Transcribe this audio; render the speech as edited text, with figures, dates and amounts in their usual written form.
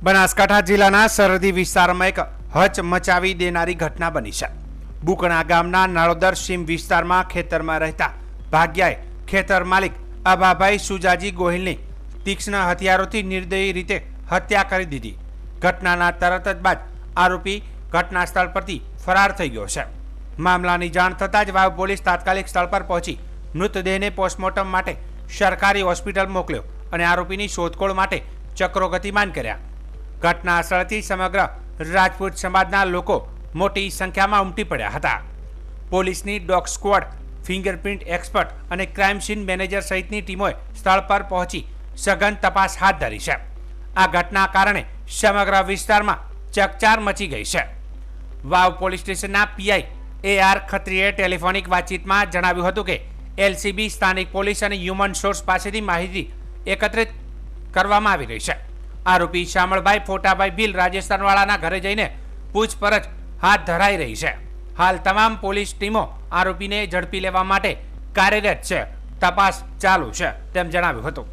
બનાસકાંઠા જિલ્લાના સરહદી વિસ્તારમાં એક હચમચાવી દેનારી ઘટના બની છે। બુકણા ગામના નાળોદર સીમ વિસ્તારમાં ખેતરમાં રહેતા ભાગ્યાએ ખેતર માલિક અભાભાઈ સુજાજી ગોહિલની તીક્ષ્ણ હથિયારોથી નિર્દયી રીતે હત્યા કરી દીધી। ઘટનાના તરત જ બાદ આરોપી ઘટના સ્થળ પરથી ફરાર થઈ ગયો છે। મામલાની જાણ થતાં જ વાવ પોલીસ તાત્કાલિક સ્થળ પર પહોંચી મૃતદેહને પોસ્ટમોર્ટમ માટે સરકારી હોસ્પિટલ મોકલ્યો અને આરોપીની શોધખોળ માટે ચક્રો ગતિમાન કર્યા। ઘટના સ્થળથી સમગ્ર રાજપૂત સમાજના લોકો મોટી સંખ્યામાં ઉમટી પડ્યા હતા। પોલીસની ડોગ સ્ક્વોડ, ફિંગરપ્રિન્ટ એક્સપર્ટ અને ક્રાઇમ સીન મેનેજર સહિતની ટીમોએ સ્થળ પર પહોંચી સઘન તપાસ હાથ ધરી છે। આ ઘટના કારણે સમગ્ર વિસ્તારમાં ચકચાર મચી ગઈ છે। વાવ પોલીસ સ્ટેશનના પીઆઈ AR ખત્રીએ ટેલિફોનિક વાતચીતમાં જણાવ્યું હતું કે LCB, સ્થાનિક પોલીસ અને હ્યુમન સોર્સ પાસેથી માહિતી એકત્રિત કરવામાં આવી રહી છે। આરોપી શામળભાઈ ફોટાભાઈ ભીલ રાજસ્થાનવાળાના ઘરે જઈને પૂછપરછ હાથ ધરાઈ રહી છે। હાલ તમામ પોલીસ ટીમો આરોપીને ઝડપી લેવા માટે કાર્યરત છે। તપાસ ચાલુ છે તેમ જણાવ્યું હતું।